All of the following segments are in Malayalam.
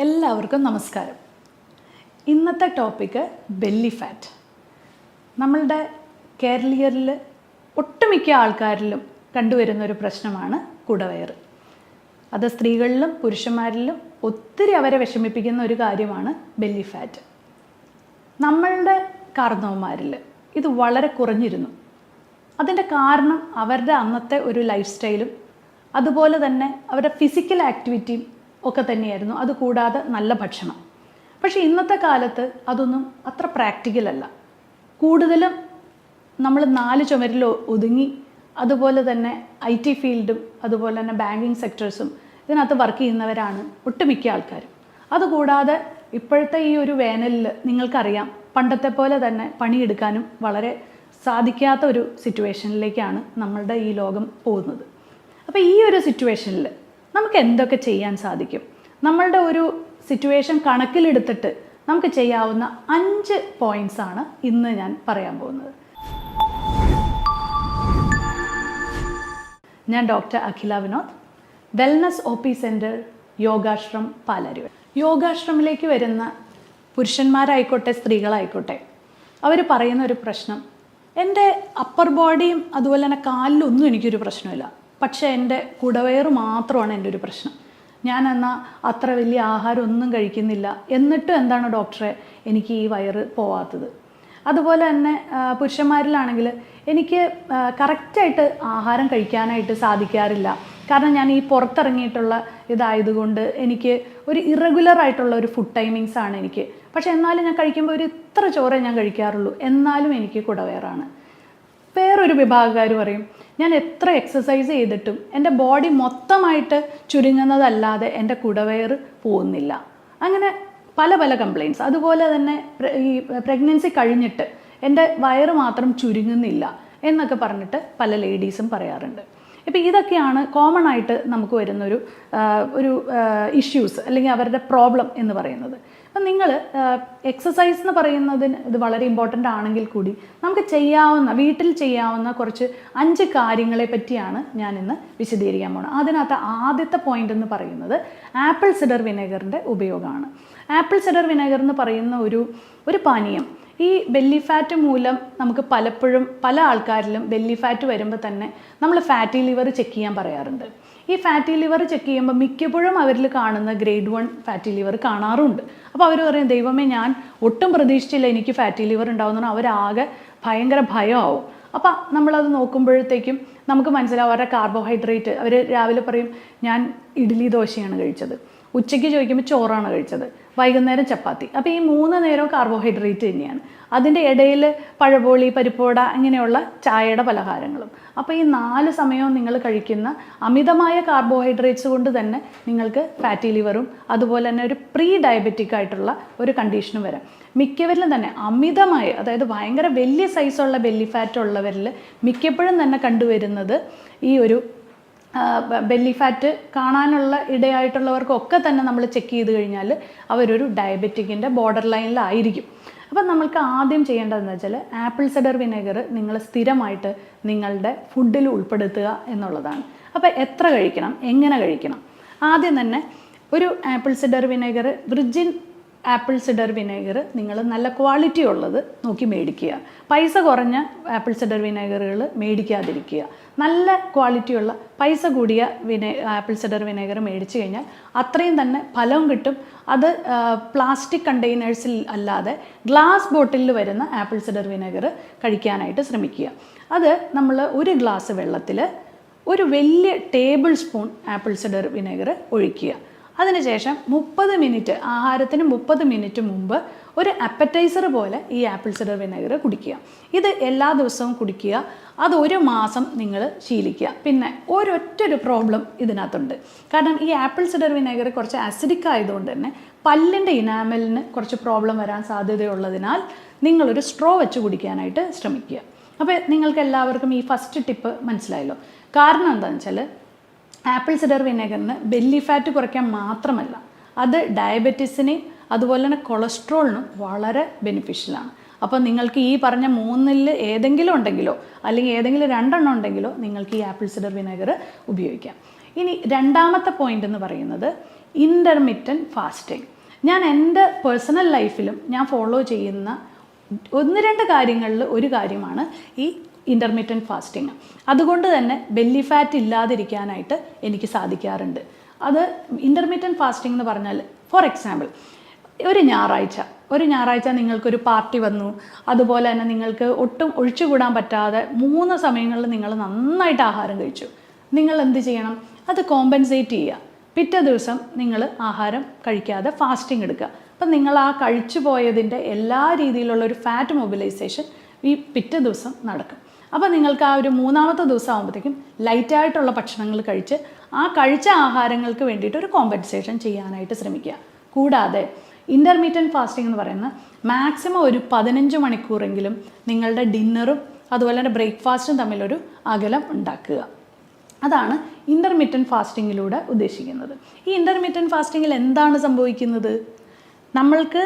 എല്ലാവർക്കും നമസ്കാരം. ഇന്നത്തെ ടോപ്പിക്ക് ബെല്ലി ഫാറ്റ്. നമ്മളുടെ കേരളീയരിൽ ഒട്ടുമിക്ക ആൾക്കാരിലും കണ്ടുവരുന്ന ഒരു പ്രശ്നമാണ് കുടവയറ്. അത് സ്ത്രീകളിലും പുരുഷന്മാരിലും ഒത്തിരി അവരെ വിഷമിപ്പിക്കുന്ന ഒരു കാര്യമാണ് ബെല്ലി ഫാറ്റ്. നമ്മളുടെ കാർന്നവന്മാരിൽ ഇത് വളരെ കുറഞ്ഞിരുന്നു. അതിൻ്റെ കാരണം അവരുടെ അന്നത്തെ ഒരു ലൈഫ് സ്റ്റൈലും അതുപോലെ തന്നെ അവരുടെ ഫിസിക്കൽ ആക്ടിവിറ്റിയും ഒക്കെ തന്നെയായിരുന്നു. അതുകൂടാതെ നല്ല ഭക്ഷണം. പക്ഷേ ഇന്നത്തെ കാലത്ത് അതൊന്നും അത്ര പ്രാക്ടിക്കൽ അല്ല. കൂടുതലും നമ്മൾ 4 ചുമരിൽ ഒതുങ്ങി, അതുപോലെ തന്നെ IT ഫീൽഡും അതുപോലെ തന്നെ ബാങ്കിങ് സെക്ടേഴ്സും ഇതിനകത്ത് വർക്ക് ചെയ്യുന്നവരാണ് ഒട്ടുമിക്ക ആൾക്കാരും. അതുകൂടാതെ ഇപ്പോഴത്തെ ഈ ഒരു വേനലിൽ നിങ്ങൾക്കറിയാം, പണ്ടത്തെ പോലെ തന്നെ പണിയെടുക്കാനും വളരെ സാധിക്കാത്ത ഒരു സിറ്റുവേഷനിലേക്കാണ് നമ്മളുടെ ഈ ലോകം പോകുന്നത്. അപ്പോൾ ഈ ഒരു സിറ്റുവേഷനിൽ നമുക്ക് എന്തൊക്കെ ചെയ്യാൻ സാധിക്കും? നമ്മളുടെ ഒരു സിറ്റുവേഷൻ കണക്കിലെടുത്തിട്ട് നമുക്ക് ചെയ്യാവുന്ന 5 പോയിൻറ്റ്സ് ആണ് ഇന്ന് ഞാൻ പറയാൻ പോകുന്നത്. ഞാൻ doctor Akhila Vinod, wellness OP centre, Yogashram, Palarivattom. യോഗാശ്രമിലേക്ക് വരുന്ന പുരുഷന്മാരായിക്കോട്ടെ സ്ത്രീകളായിക്കോട്ടെ, അവർ പറയുന്ന ഒരു പ്രശ്നം, എൻ്റെ അപ്പർ ബോഡിയും അതുപോലെ തന്നെ കാലിലൊന്നും എനിക്കൊരു പ്രശ്നമില്ല, പക്ഷേ എൻ്റെ കുടവയറ് മാത്രമാണ് എൻ്റെ ഒരു പ്രശ്നം. ഞാൻ എന്നാൽ അത്ര വലിയ ആഹാരം ഒന്നും കഴിക്കുന്നില്ല, എന്നിട്ടും എന്താണ് ഡോക്ടറെ എനിക്ക് ഈ വയറ് പോവാത്തത്? അതുപോലെ തന്നെ പുരുഷന്മാരിലാണെങ്കിൽ എനിക്ക് കറക്റ്റായിട്ട് ആഹാരം കഴിക്കാനായിട്ട് സാധിക്കാറില്ല. കാരണം ഞാൻ ഈ പുറത്തിറങ്ങിയിട്ടുള്ള ഇതായതുകൊണ്ട് എനിക്ക് ഒരു ഇറഗുലറായിട്ടുള്ള ഒരു ഫുഡ് ടൈമിങ്സ് ആണ് എനിക്ക്. പക്ഷേ എന്നാലും ഞാൻ കഴിക്കുമ്പോൾ ഒരു ഇത്ര ചോറേ ഞാൻ കഴിക്കാറുള്ളൂ, എന്നാലും എനിക്ക് കുടവയറാണ്. വേറൊരു വിഭാഗക്കാർ പറയും, ഞാൻ എത്ര എക്സസൈസ് ചെയ്തിട്ടും എൻ്റെ ബോഡി മൊത്തമായിട്ട് ചുരുങ്ങുന്നതല്ലാതെ എൻ്റെ കുടവയറ് പോകുന്നില്ല. അങ്ങനെ പല പല കംപ്ലയിൻറ്റ്സ്. അതുപോലെ തന്നെ ഈ പ്രഗ്നൻസി കഴിഞ്ഞിട്ട് എൻ്റെ വയറ് മാത്രം ചുരുങ്ങുന്നില്ല എന്നൊക്കെ പറഞ്ഞിട്ട് പല ലേഡീസും പറയാറുണ്ട്. ഇപ്പോൾ ഇതൊക്കെയാണ് കോമൺ ആയിട്ട് നമുക്ക് വരുന്നൊരു ഇഷ്യൂസ് അല്ലെങ്കിൽ അവരുടെ പ്രോബ്ലം എന്ന് പറയുന്നത്. അപ്പം നിങ്ങൾ എക്സസൈസ് എന്ന് പറയുന്നതിന് ഇത് വളരെ ഇമ്പോർട്ടൻ്റ് ആണെങ്കിൽ കൂടി നമുക്ക് വീട്ടിൽ ചെയ്യാവുന്ന കുറച്ച് 5 കാര്യങ്ങളെ പറ്റിയാണ് ഞാൻ ഇന്ന് വിശദീകരിക്കാൻ പോകുന്നത്. അതിനകത്ത് ആദ്യത്തെ പോയിന്റ് എന്ന് പറയുന്നത് ആപ്പിൾ സിഡർ വിനെഗറിൻ്റെ ഉപയോഗമാണ്. ആപ്പിൾ സിഡർ വിനെഗർ എന്ന് പറയുന്ന ഒരു പാനീയം ഈ ബെല്ലി ഫാറ്റ് മൂലം നമുക്ക് പലപ്പോഴും പല ആൾക്കാരിലും ബെല്ലി ഫാറ്റ് വരുമ്പോൾ തന്നെ നമ്മൾ ഫാറ്റി ലിവർ ചെക്ക് ചെയ്യാൻ പറയാറുണ്ട്. ഈ ഫാറ്റി ലിവർ ചെക്ക് ചെയ്യുമ്പോൾ മിക്കപ്പോഴും അവരിൽ കാണുന്ന ഗ്രേഡ് 1 ഫാറ്റി ലിവർ കാണാറുണ്ട്. അപ്പോൾ അവർ പറയും, ദൈവമേ ഞാൻ ഒട്ടും പ്രതീക്ഷിച്ചില്ല എനിക്ക് ഫാറ്റി ലിവർ ഉണ്ടാവുന്ന, അവരാകെ ഭയങ്കര ഭയമാവും. അപ്പോൾ നമ്മളത് നോക്കുമ്പോഴത്തേക്കും നമുക്ക് മനസ്സിലാവും അവരുടെ കാർബോഹൈഡ്രേറ്റ്. അവർ രാവിലെ പറയും ഞാൻ ഇഡ്ഡലി ദോശയാണ് കഴിച്ചത്, ഉച്ചയ്ക്ക് ചോദിക്കുമ്പോൾ ചോറാണ് കഴിച്ചത്, വൈകുന്നേരം ചപ്പാത്തി. അപ്പോൾ ഈ 3 നേരവും കാർബോഹൈഡ്രേറ്റ് തന്നെയാണ്. അതിൻ്റെ ഇടയിൽ പഴപോളി, പരിപ്പോട, ഇങ്ങനെയുള്ള ചായയുടെ പലഹാരങ്ങളും. അപ്പോൾ ഈ 4 സമയവും നിങ്ങൾ കഴിക്കുന്ന അമിതമായ കാർബോഹൈഡ്രേറ്റ്സ് കൊണ്ട് തന്നെ നിങ്ങൾക്ക് ഫാറ്റി ലിവറും അതുപോലെ തന്നെ ഒരു പ്രീ ഡയബറ്റിക് ആയിട്ടുള്ള ഒരു കണ്ടീഷനും വരാം. മിക്കവരിലും തന്നെ അമിതമായ, അതായത് ഭയങ്കര വലിയ സൈസുള്ള ബെല്ലി ഫാറ്റ് ഉള്ളവരിൽ മിക്കപ്പോഴും തന്നെ കണ്ടുവരുന്നത് ഈ ഒരു ബെല്ലി ഫാറ്റ് കാണാനുള്ള ഇടയായിട്ടുള്ളവർക്കൊക്കെ തന്നെ നമ്മൾ ചെക്ക് ചെയ്ത് കഴിഞ്ഞാൽ അവരൊരു ഡയബറ്റിക്കിൻ്റെ ബോർഡർ ലൈനിലായിരിക്കും. അപ്പം നമ്മൾക്ക് ആദ്യം ചെയ്യേണ്ടതെന്ന് വെച്ചാൽ ആപ്പിൾ സിഡർ വിനെഗർ നിങ്ങൾ സ്ഥിരമായിട്ട് നിങ്ങളുടെ ഫുഡിൽ ഉൾപ്പെടുത്തുക എന്നുള്ളതാണ്. അപ്പോൾ എത്ര കഴിക്കണം, എങ്ങനെ കഴിക്കണം? ആദ്യം തന്നെ ഒരു apple cider vinegar, virgin apple cider vinegar നിങ്ങൾ നല്ല ക്വാളിറ്റി ഉള്ളത് നോക്കി മേടിക്കുക. പൈസ കുറഞ്ഞ ആപ്പിൾ സിഡർ വിനെഗറുകൾ മേടിക്കാതിരിക്കുക. നല്ല ക്വാളിറ്റിയുള്ള പൈസ കൂടിയ ആപ്പിൾ സിഡർ വിനെഗർ മേടിച്ചു കഴിഞ്ഞാൽ അത്രയും തന്നെ ഫലവും കിട്ടും. അത് പ്ലാസ്റ്റിക് കണ്ടെയ്നേഴ്സിൽ അല്ലാതെ ഗ്ലാസ് ബോട്ടിലിൽ വരുന്ന ആപ്പിൾ സിഡർ വിനെഗർ കഴിക്കാനായിട്ട് ശ്രമിക്കുക. അത് നമ്മൾ ഒരു ഗ്ലാസ് വെള്ളത്തിൽ ഒരു വലിയ table spoon apple cider vinegar ഒഴിക്കുക. അതിനുശേഷം 30 മിനിറ്റ്, ആഹാരത്തിന് 30 മിനിറ്റ് മുമ്പ് ഒരു അപ്പറ്റൈസർ പോലെ ഈ ആപ്പിൾ സിഡർ വിനെഗർ കുടിക്കുക. ഇത് എല്ലാ ദിവസവും കുടിക്കുക. അത് 1 മാസം നിങ്ങൾ ശീലിക്കുക. പിന്നെ ഒരൊറ്റൊരു പ്രോബ്ലം ഇതിനകത്തുണ്ട്. കാരണം ഈ ആപ്പിൾ സിഡർ വിനെഗർ കുറച്ച് അസിഡിക് ആയതുകൊണ്ട് തന്നെ പല്ലിൻ്റെ ഇനാമലിന് കുറച്ച് പ്രോബ്ലം വരാൻ സാധ്യതയുള്ളതിനാൽ നിങ്ങളൊരു സ്ട്രോ വെച്ച് കുടിക്കാനായിട്ട് ശ്രമിക്കുക. അപ്പോൾ നിങ്ങൾക്ക് എല്ലാവർക്കും ഈ ഫസ്റ്റ് ടിപ്പ് മനസ്സിലായല്ലോ. കാരണം എന്താണെന്ന് വെച്ചാൽ ആപ്പിൾ സിഡർ വിനെഗറിന് ബെല്ലി ഫാറ്റ് കുറയ്ക്കാൻ മാത്രമല്ല, അത് ഡയബറ്റീസിനെയും അതുപോലെ തന്നെ കൊളസ്ട്രോളിനും വളരെ ബെനിഫിഷ്യലാണ്. അപ്പോൾ നിങ്ങൾക്ക് ഈ പറഞ്ഞ 3-ൽ ഏതെങ്കിലും ഉണ്ടെങ്കിലോ അല്ലെങ്കിൽ ഏതെങ്കിലും 2 ഉണ്ടെങ്കിലോ നിങ്ങൾക്ക് ഈ ആപ്പിൾ സിഡർ വിനെഗർ ഉപയോഗിക്കാം. ഇനി രണ്ടാമത്തെ പോയിന്റ് എന്ന് പറയുന്നത് ഇൻ്റർമിറ്റൻറ്റ് ഫാസ്റ്റിംഗ്. ഞാൻ എൻ്റെ പേഴ്സണൽ ലൈഫിലും ഞാൻ ഫോളോ ചെയ്യുന്ന 1-2 കാര്യങ്ങളിൽ ഒരു കാര്യമാണ് ഈ ഇൻ്റർമിറ്റൻറ്റ് ഫാസ്റ്റിംഗ്. അതുകൊണ്ട് തന്നെ ബെല്ലി ഫാറ്റ് ഇല്ലാതിരിക്കാനായിട്ട് എനിക്ക് സാധിക്കാറുണ്ട്. അത് ഇൻ്റർമിറ്റൻറ്റ് ഫാസ്റ്റിംഗ് എന്ന് പറഞ്ഞാൽ, ഫോർ എക്സാമ്പിൾ, ഒരു ഞായറാഴ്ച നിങ്ങൾക്കൊരു പാർട്ടി വന്നു, അതുപോലെ തന്നെ നിങ്ങൾക്ക് ഒട്ടും ഒഴിച്ചുകൂടാൻ പറ്റാതെ 3 സമയങ്ങളിൽ നിങ്ങൾ നന്നായിട്ട് ആഹാരം കഴിച്ചു. നിങ്ങൾ എന്ത് ചെയ്യണം? അത് കോമ്പൻസേറ്റ് ചെയ്യുക. പിറ്റേ ദിവസം നിങ്ങൾ ആഹാരം കഴിക്കാതെ ഫാസ്റ്റിംഗ് എടുക്കുക. അപ്പം നിങ്ങൾ ആ കഴിച്ചു പോയതിൻ്റെ എല്ലാ രീതിയിലുള്ള ഒരു ഫാറ്റ് മൊബിലൈസേഷൻ ഈ പിറ്റേ ദിവസം നടക്കും. അപ്പോൾ നിങ്ങൾക്ക് ആ ഒരു 3-ാമത്തെ ദിവസം ആകുമ്പോഴത്തേക്കും ലൈറ്റായിട്ടുള്ള ഭക്ഷണങ്ങൾ കഴിച്ച് ആ കഴിച്ച ആഹാരങ്ങൾക്ക് വേണ്ടിയിട്ട് ഒരു കോമ്പൻസേഷൻ ചെയ്യാനായിട്ട് ശ്രമിക്കുക. കൂടാതെ ഇൻ്റർമീഡിയറ്റ് ഫാസ്റ്റിംഗ് എന്ന് പറയുന്ന മാക്സിമം ഒരു 15 മണിക്കൂറെങ്കിലും നിങ്ങളുടെ ഡിന്നറും അതുപോലെ തന്നെ ബ്രേക്ക്ഫാസ്റ്റും തമ്മിലൊരു അകലം ഉണ്ടാക്കുക. അതാണ് ഇൻ്റർമീഡിയറ്റ് ഫാസ്റ്റിങ്ങിലൂടെ ഉദ്ദേശിക്കുന്നത്. ഈ ഇൻ്റർമീഡിയറ്റ് ഫാസ്റ്റിങ്ങിൽ എന്താണ് സംഭവിക്കുന്നത്? നമ്മൾക്ക്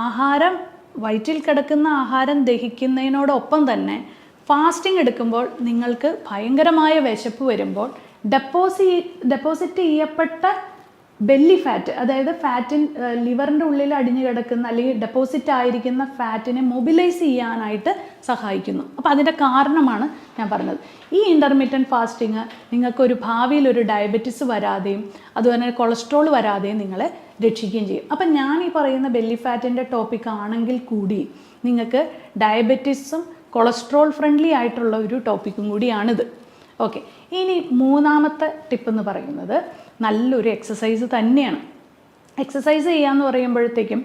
ആഹാരം, വയറ്റിൽ കിടക്കുന്ന ആഹാരം ദഹിക്കുന്നതിനോടൊപ്പം തന്നെ ഫാസ്റ്റിംഗ് എടുക്കുമ്പോൾ നിങ്ങൾക്ക് ഭയങ്കരമായ വിശപ്പ് വരുമ്പോൾ ഡെപ്പോസിറ്റ് ചെയ്യപ്പെട്ട ബെല്ലി ഫാറ്റ്, അതായത് ലിവറിൻ്റെ ഉള്ളിൽ അടിഞ്ഞു കിടക്കുന്ന അല്ലെങ്കിൽ ഡെപ്പോസിറ്റ് ആയിരിക്കുന്ന ഫാറ്റിനെ മൊബിലൈസ് ചെയ്യാനായിട്ട് സഹായിക്കുന്നു. അപ്പോൾ അതിൻ്റെ കാരണമാണ് ഞാൻ പറഞ്ഞത്. ഈ ഇൻ്റർമീഡിയറ്റ് ഫാസ്റ്റിംഗ് നിങ്ങൾക്കൊരു ഭാവിയിൽ ഒരു ഡയബറ്റിസ് വരാതെയും അതുപോലെ കൊളസ്ട്രോൾ വരാതെയും നിങ്ങളെ രക്ഷിക്കുകയും ചെയ്യും. അപ്പം ഞാൻ ഈ പറയുന്ന ബെല്ലി ഫാറ്റിൻ്റെ ടോപ്പിക് ആണെങ്കിൽ കൂടി നിങ്ങൾക്ക് ഡയബറ്റിസും കൊളസ്ട്രോൾ ഫ്രണ്ട്ലി ആയിട്ടുള്ള ഒരു ടോപ്പിക്കും കൂടിയാണിത്. ഓക്കെ, ഇനി 3-ാമത്തെ ടിപ്പ് എന്ന് പറയുന്നത് നല്ലൊരു എക്സസൈസ് തന്നെയാണ്. എക്സസൈസ് ചെയ്യാന്ന് പറയുമ്പോഴത്തേക്കും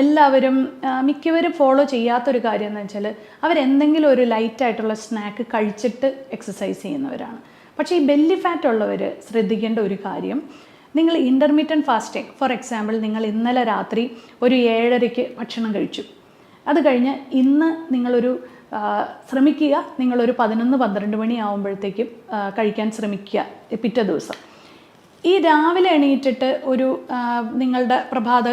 എല്ലാവരും മിക്കവരും ഫോളോ ചെയ്യാത്തൊരു കാര്യം എന്ന് വെച്ചാൽ അവരെന്തെങ്കിലും ഒരു ലൈറ്റായിട്ടുള്ള സ്നാക്ക് കഴിച്ചിട്ട് എക്സസൈസ് ചെയ്യുന്നവരാണ്. പക്ഷേ ഈ ബെല്ലി ഫാറ്റ് ഉള്ളവർ ശ്രദ്ധിക്കേണ്ട ഒരു കാര്യം, നിങ്ങൾ ഇൻ്റർമീഡിയറ്റ് ഫാസ്റ്റിംഗ്, ഫോർ എക്സാമ്പിൾ, നിങ്ങൾ ഇന്നലെ രാത്രി ഒരു 7:30-ക്ക് ഭക്ഷണം കഴിച്ചു. അത് കഴിഞ്ഞ് ഇന്ന് നിങ്ങളൊരു ശ്രമിക്കുക, നിങ്ങളൊരു 11-12 മണി ആകുമ്പോഴത്തേക്കും കഴിക്കാൻ ശ്രമിക്കുക പിറ്റേ ദിവസം. ഈ രാവിലെ എണീറ്റിട്ട് നിങ്ങളുടെ പ്രഭാത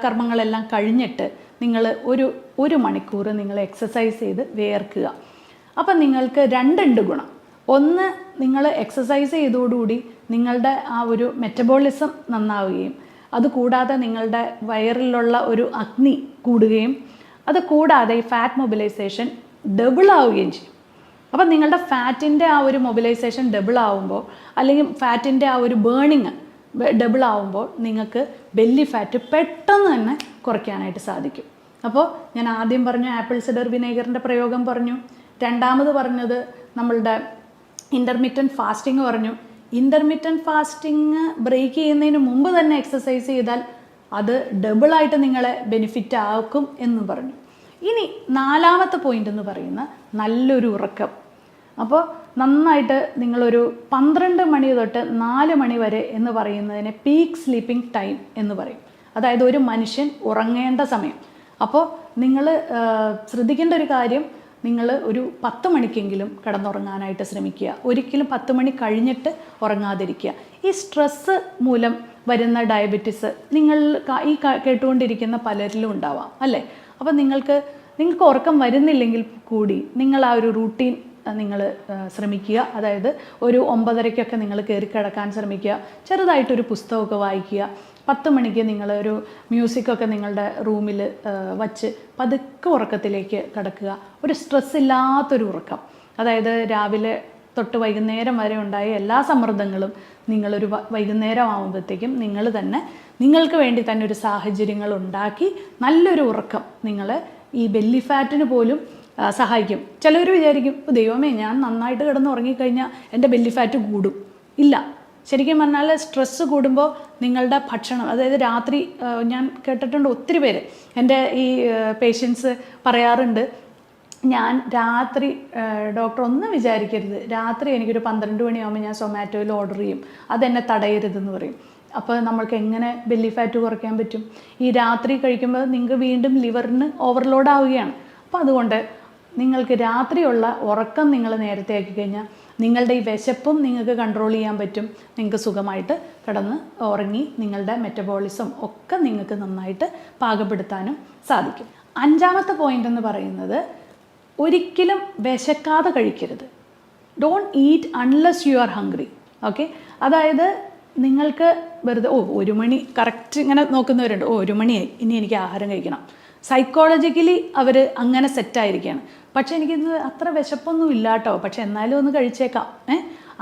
കർമ്മങ്ങളെല്ലാം കഴിഞ്ഞിട്ട് നിങ്ങൾ ഒരു മണിക്കൂർ നിങ്ങൾ എക്സസൈസ് ചെയ്ത് വിയർക്കുക. അപ്പം നിങ്ങൾക്ക് 2 ഗുണം. ഒന്ന്, നിങ്ങൾ എക്സസൈസ് ചെയ്തതോടുകൂടി നിങ്ങളുടെ ആ ഒരു മെറ്റബോളിസം നന്നാവുകയും അതുകൂടാതെ നിങ്ങളുടെ വയറിലുള്ള ഒരു അഗ്നി കൂടുകയും അത് കൂടാതെ ഈ ഫാറ്റ് മൊബിലൈസേഷൻ ഡബിൾ ആവുകയും ചെയ്യും. അപ്പം നിങ്ങളുടെ ഫാറ്റിൻ്റെ ആ ഒരു മൊബിലൈസേഷൻ ഡബിൾ ആവുമ്പോൾ അല്ലെങ്കിൽ ഫാറ്റിൻ്റെ ആ ഒരു ബേണിങ് ഡബിൾ ആവുമ്പോൾ നിങ്ങൾക്ക് ബെല്ലി ഫാറ്റ് പെട്ടെന്ന് തന്നെ കുറയ്ക്കാനായിട്ട് സാധിക്കും. അപ്പോൾ ഞാൻ ആദ്യം പറഞ്ഞു ആപ്പിൾ സിഡർ വിനേഗറിൻ്റെ പ്രയോഗം പറഞ്ഞു, രണ്ടാമത് പറഞ്ഞത് നമ്മളുടെ ഇൻ്റർമീഡിയറ്റ് ഫാസ്റ്റിംഗ് പറഞ്ഞു. ഇൻ്റർമീഡിയറ്റ് ഫാസ്റ്റിംഗ് ബ്രേക്ക് ചെയ്യുന്നതിന് മുമ്പ് തന്നെ എക്സസൈസ് ചെയ്താൽ അത് ഡബിളായിട്ട് നിങ്ങളെ ബെനിഫിറ്റ് ആക്കും എന്ന് പറഞ്ഞു. ഇനി 4-ാമത്തെ പോയിന്റ് എന്ന് പറയുന്ന നല്ലൊരു ഉറക്കം. അപ്പോൾ നന്നായിട്ട് നിങ്ങളൊരു 12 മണി തൊട്ട് 4 മണി വരെ എന്ന് പറയുന്നതിനെ പീക്ക് സ്ലീപ്പിംഗ് ടൈം എന്ന് പറയും. അതായത് ഒരു മനുഷ്യൻ ഉറങ്ങേണ്ട സമയം. അപ്പോൾ നിങ്ങൾ ശ്രദ്ധിക്കേണ്ട ഒരു കാര്യം, നിങ്ങൾ ഒരു 10 മണിക്കെങ്കിലും കിടന്നുറങ്ങാനായിട്ട് ശ്രമിക്കുക. ഒരിക്കലും 10 മണി കഴിഞ്ഞിട്ട് ഉറങ്ങാതിരിക്കുക. ഈ സ്ട്രെസ്സ് മൂലം വരുന്ന ഡയബറ്റിസ് നിങ്ങൾ ഈ കേട്ടുകൊണ്ടിരിക്കുന്ന പലരിലും ഉണ്ടാവാം അല്ലേ? അപ്പോൾ നിങ്ങൾക്ക് ഉറക്കം വരുന്നില്ലെങ്കിൽ കൂടി നിങ്ങൾ ആ ഒരു റൂട്ടീൻ നിങ്ങൾ ശ്രമിക്കുക. അതായത് ഒരു 9:30-ക്കൊക്കെ നിങ്ങൾ കയറി കിടക്കാൻ ശ്രമിക്കുക. ചെറുതായിട്ടൊരു പുസ്തകമൊക്കെ വായിക്കുക. 10 മണിക്ക് നിങ്ങളൊരു മ്യൂസിക്കൊക്കെ നിങ്ങളുടെ റൂമിൽ വച്ച് പതുക്കെ ഉറക്കത്തിലേക്ക് കിടക്കുക. ഒരു സ്ട്രെസ് ഇല്ലാത്തൊരു ഉറക്കം. അതായത് രാവിലെ തൊട്ട് വൈകുന്നേരം വരെ ഉണ്ടായ എല്ലാ സമ്മർദ്ദങ്ങളും നിങ്ങളൊരു വൈകുന്നേരം ആകുമ്പോഴത്തേക്കും നിങ്ങൾ തന്നെ നിങ്ങൾക്ക് വേണ്ടി തന്നെ ഒരു സാഹചര്യങ്ങൾ ഉണ്ടാക്കി നല്ലൊരു ഉറക്കം നിങ്ങൾ ഈ ബെല്ലി ഫാറ്റിന് പോലും സഹായിക്കും. ചിലവർ വിചാരിക്കും, ദൈവമേ, ഞാൻ നന്നായിട്ട് കിടന്ന് ഉറങ്ങിക്കഴിഞ്ഞാൽ എൻ്റെ ബെല്ലി ഫാറ്റ് കൂടും. ഇല്ല, ശരിക്കും പറഞ്ഞാൽ സ്ട്രെസ്സ് കൂടുമ്പോൾ നിങ്ങളുടെ ഭക്ഷണം, അതായത് രാത്രി ഞാൻ കേട്ടിട്ടുണ്ട് ഒത്തിരി പേര്, എൻ്റെ ഈ പേഷ്യൻസ് പറയാറുണ്ട്, ഞാൻ രാത്രി, ഡോക്ടർ ഒന്നും വിചാരിക്കരുത്, രാത്രി എനിക്കൊരു 12 മണിയാകുമ്പോൾ ഞാൻ സൊമാറ്റോയിൽ ഓർഡർ ചെയ്യും, അതെന്നെ തടയരുതെന്ന് പറയും. അപ്പോൾ നമ്മൾക്ക് എങ്ങനെ ബെല്ലി ഫാറ്റ് കുറയ്ക്കാൻ പറ്റും? ഈ രാത്രി കഴിക്കുമ്പോൾ നിങ്ങൾക്ക് വീണ്ടും ലിവറിന് ഓവർലോഡ് ആവുകയാണ്. അപ്പോൾ അതുകൊണ്ട് നിങ്ങൾക്ക് രാത്രിയുള്ള ഉറക്കം നിങ്ങൾ നേരത്തെ ആക്കി കഴിഞ്ഞാൽ നിങ്ങളുടെ ഈ വിശപ്പും നിങ്ങൾക്ക് കൺട്രോൾ ചെയ്യാൻ പറ്റും. നിങ്ങൾക്ക് സുഖമായിട്ട് കിടന്ന് ഉറങ്ങി നിങ്ങളുടെ മെറ്റബോളിസം ഒക്കെ നിങ്ങൾക്ക് നന്നായിട്ട് പാകപ്പെടുത്താനും സാധിക്കും. 5-ാമത്തെ പോയിന്റ് എന്ന് പറയുന്നത്, ഒരിക്കലും വിശക്കാതെ കഴിക്കരുത്. Don't eat unless you are hungry. Okay, അതായത് നിങ്ങൾക്ക് വെറുതെ 1 മണി കറക്റ്റ് ഇങ്ങനെ നോക്കുന്നവരുണ്ട്, 1 മണിയായി ഇനി എനിക്ക് ആഹാരം കഴിക്കണം. സൈക്കോളജിക്കലി അവർ അങ്ങനെ സെറ്റായിരിക്കുകയാണ്. പക്ഷേ എനിക്കിന്ന് അത്ര വിശപ്പൊന്നും ഇല്ല കേട്ടോ, പക്ഷെ എന്നാലും ഒന്ന് കഴിച്ചേക്കാം.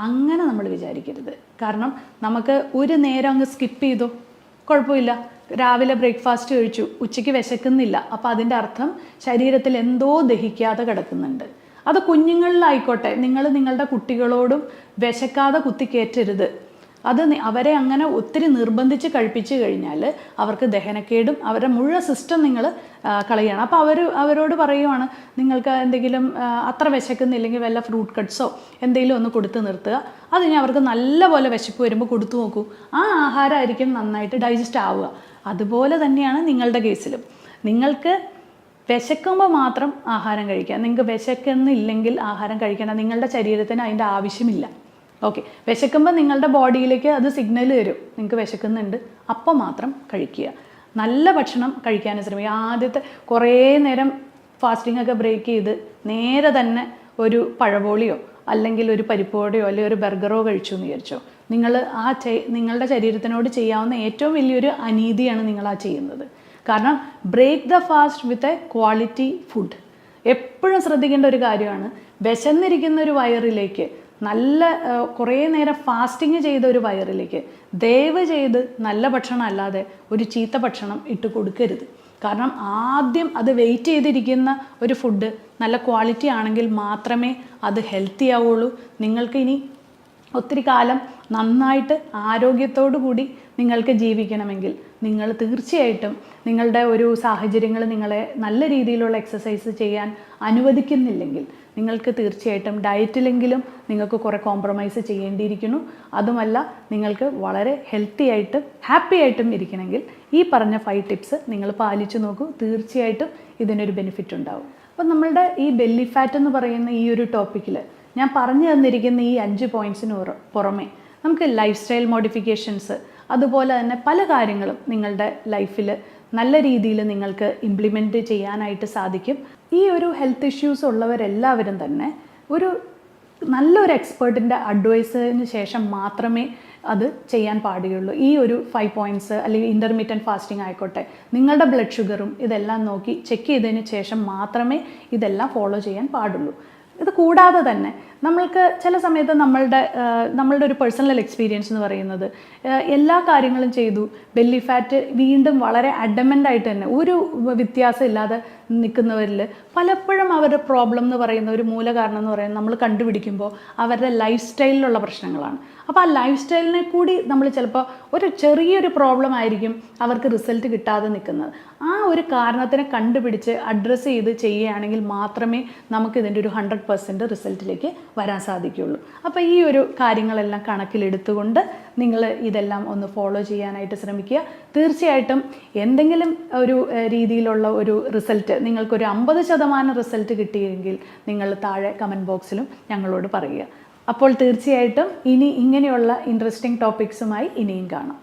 അങ്ങനെ നമ്മൾ വിചാരിക്കരുത്. കാരണം നമുക്ക് ഒരു നേരം അങ്ങ് സ്കിപ്പ് ചെയ്തു, കുഴപ്പമില്ല. രാവിലെ ബ്രേക്ക്ഫാസ്റ്റ് കഴിച്ചു, ഉച്ചയ്ക്ക് വിശക്കുന്നില്ല, അപ്പോൾ അതിൻ്റെ അർത്ഥം ശരീരത്തിൽ എന്തോ ദഹിക്കാതെ കിടക്കുന്നുണ്ട്. അത് കുഞ്ഞുങ്ങളിലായിക്കോട്ടെ, നിങ്ങൾ നിങ്ങളുടെ കുട്ടികളോടും വിശക്കാതെ കുത്തിക്കയറ്റരുത്. അത് അവരെ അങ്ങനെ ഒത്തിരി നിർബന്ധിച്ച് കഴിപ്പിച്ച് കഴിഞ്ഞാൽ അവർക്ക് ദഹനക്കേടും അവരുടെ മുഴുവൻ സിസ്റ്റം നിങ്ങൾ കളയണം. അപ്പോൾ അവരോട് പറയുവാണ്, നിങ്ങൾക്ക് എന്തെങ്കിലും അത്ര വിശക്കുന്നില്ലെങ്കിൽ വല്ല ഫ്രൂട്ട് കട്ട്സോ എന്തെങ്കിലും ഒന്ന് കൊടുത്ത് നിർത്തുക. അത് കഴിഞ്ഞാൽ അവർക്ക് നല്ലപോലെ വിശപ്പ് വരുമ്പോൾ കൊടുത്തു നോക്കൂ, ആ ആഹാരമായിരിക്കും നന്നായിട്ട് ഡൈജസ്റ്റ് ആവുക. അതുപോലെ തന്നെയാണ് നിങ്ങളുടെ കേസിലും. നിങ്ങൾക്ക് വിശക്കുമ്പോൾ മാത്രം ആഹാരം കഴിക്കുക, നിങ്ങൾക്ക് വിശക്കുന്നില്ലെങ്കിൽ ആഹാരം കഴിക്കണം. നിങ്ങളുടെ ശരീരത്തിന് അതിൻ്റെ ആവശ്യമില്ല. ഓക്കെ, വിശക്കുമ്പോൾ നിങ്ങളുടെ ബോഡിയിലേക്ക് അത് സിഗ്നൽ തരും, നിങ്ങൾക്ക് വിശക്കുന്നുണ്ട്, അപ്പം മാത്രം കഴിക്കുക. നല്ല ഭക്ഷണം കഴിക്കാൻ ശ്രമിക്കുക. ആദ്യത്തെ കുറേ നേരം ഫാസ്റ്റിംഗ് ഒക്കെ ബ്രേക്ക് ചെയ്ത് നേരെ തന്നെ ഒരു പഴപോളിയോ അല്ലെങ്കിൽ ഒരു പരിപ്പോടെയോ അല്ലെങ്കിൽ ഒരു ബർഗറോ കഴിച്ചു എന്ന് വിചാരിച്ചോ, നിങ്ങൾ നിങ്ങളുടെ ശരീരത്തിനോട് ചെയ്യാവുന്ന ഏറ്റവും വലിയൊരു അനീതിയാണ് നിങ്ങൾ ആ ചെയ്യുന്നത്. കാരണം break the fast with a quality food. എപ്പോഴും ശ്രദ്ധിക്കേണ്ട ഒരു കാര്യമാണ്, വിശന്നിരിക്കുന്ന ഒരു വയറിലേക്ക്, നല്ല കുറേ നേരം ഫാസ്റ്റിങ് ചെയ്ത ഒരു വയറിലേക്ക് ദയവ് ചെയ്ത് നല്ല ഭക്ഷണം അല്ലാതെ ഒരു ചീത്ത ഭക്ഷണം ഇട്ട് കൊടുക്കരുത്. കാരണം ആദ്യം അത് വെയിറ്റ് ചെയ്തിരിക്കുന്ന ഒരു ഫുഡ് നല്ല ക്വാളിറ്റി ആണെങ്കിൽ മാത്രമേ അത് ഹെൽത്തി ആവുള്ളൂ. നിങ്ങൾക്ക് ഇനി ഒത്തിരി കാലം നന്നായിട്ട് ആരോഗ്യത്തോടു കൂടി നിങ്ങൾക്ക് ജീവിക്കണമെങ്കിൽ നിങ്ങൾ തീർച്ചയായിട്ടും നിങ്ങളുടെ ഒരു സാഹചര്യങ്ങൾ നിങ്ങളെ നല്ല രീതിയിലുള്ള എക്സസൈസ് ചെയ്യാൻ അനുവദിക്കുന്നില്ലെങ്കിൽ നിങ്ങൾക്ക് തീർച്ചയായിട്ടും ഡയറ്റിലെങ്കിലും നിങ്ങൾക്ക് കുറേ കോംപ്രമൈസ് ചെയ്യേണ്ടിയിരിക്കുന്നു. അതുമല്ല, നിങ്ങൾക്ക് വളരെ ഹെൽത്തി ആയിട്ടും ഹാപ്പി ആയിട്ടും ഇരിക്കണമെങ്കിൽ ഈ പറഞ്ഞ 5 ടിപ്സ് നിങ്ങൾ പാലിച്ചു നോക്കൂ. തീർച്ചയായിട്ടും ഇതിനൊരു ബെനിഫിറ്റ് ഉണ്ടാവും. അപ്പം നമ്മളുടെ ഈ ബെല്ലി ഫാറ്റ് എന്ന് പറയുന്ന ഈ ഒരു ടോപ്പിക്കിൽ ഞാൻ പറഞ്ഞു തന്നിരിക്കുന്ന ഈ 5 പോയിൻറ്റ്സിന് പുറമെ നമുക്ക് ലൈഫ് സ്റ്റൈൽ മോഡിഫിക്കേഷൻസ്, അതുപോലെ തന്നെ പല കാര്യങ്ങളും നിങ്ങളുടെ ലൈഫിൽ നല്ല രീതിയിൽ നിങ്ങൾക്ക് ഇംപ്ലിമെൻറ്റ് ചെയ്യാനായിട്ട് സാധിക്കും. ഈ ഒരു ഹെൽത്ത് ഇഷ്യൂസ് ഉള്ളവരെല്ലാവരും തന്നെ ഒരു നല്ലൊരു എക്സ്പേർട്ടിൻ്റെ അഡ്വൈസിന് ശേഷം മാത്രമേ അത് ചെയ്യാൻ പാടുകയുള്ളൂ. ഈ ഒരു 5 പോയിൻറ്റ്സ് അല്ലെങ്കിൽ ഇൻ്റർമീഡിയറ്റ് ഫാസ്റ്റിംഗ് ആയിക്കോട്ടെ, നിങ്ങളുടെ ബ്ലഡ് ഷുഗറും ഇതെല്ലാം നോക്കി ചെക്ക് ചെയ്തതിന് ശേഷം മാത്രമേ ഇതെല്ലാം ഫോളോ ചെയ്യാൻ പാടുള്ളൂ. ഇത് കൂടാതെ തന്നെ നമ്മൾക്ക് ചില സമയത്ത് നമ്മളുടെ ഒരു പേഴ്സണൽ എക്സ്പീരിയൻസ് എന്ന് പറയുന്നത്, എല്ലാ കാര്യങ്ങളും ചെയ്തു, ബെല്ലി ഫാറ്റ് വീണ്ടും വളരെ അഡമൻ്റ് ആയിട്ട് തന്നെ ഒരു വ്യത്യാസം ഇല്ലാതെ നിൽക്കുന്നവരിൽ പലപ്പോഴും അവരുടെ പ്രോബ്ലം എന്ന് പറയുന്ന ഒരു മൂല കാരണം എന്ന് പറയുന്നത് നമ്മൾ കണ്ടുപിടിക്കുമ്പോൾ അവരുടെ ലൈഫ് സ്റ്റൈലിലുള്ള പ്രശ്നങ്ങളാണ്. അപ്പോൾ ആ ലൈഫ് സ്റ്റൈലിനെ കൂടി നമ്മൾ ചിലപ്പോൾ ഒരു ചെറിയൊരു പ്രോബ്ലം ആയിരിക്കും അവർക്ക് റിസൾട്ട് കിട്ടാതെ നിൽക്കുന്നത്. ആ ഒരു കാരണത്തിനെ കണ്ടുപിടിച്ച് അഡ്രസ്സ് ചെയ്ത് ചെയ്യുകയാണെങ്കിൽ മാത്രമേ നമുക്ക് ഇതിൻ്റെ ഒരു 100% റിസൾട്ടിലേക്ക് വരാൻ സാധിക്കുകയുള്ളൂ. അപ്പോൾ ഈ ഒരു കാര്യങ്ങളെല്ലാം കണക്കിലെടുത്തുകൊണ്ട് നിങ്ങൾ ഇതെല്ലാം ഒന്ന് ഫോളോ ചെയ്യാനായിട്ട് ശ്രമിക്കുക. തീർച്ചയായിട്ടും എന്തെങ്കിലും ഒരു രീതിയിലുള്ള ഒരു റിസൾട്ട് നിങ്ങൾക്കൊരു 50% റിസൾട്ട് കിട്ടിയെങ്കിൽ നിങ്ങൾ താഴെ കമൻറ്റ് ബോക്സിലും ഞങ്ങളോട് പറയുക. അപ്പോൾ തീർച്ചയായിട്ടും ഇനി ഇങ്ങനെയുള്ള ഇൻട്രസ്റ്റിംഗ് ടോപ്പിക്സുമായി ഇനിയും കാണാം.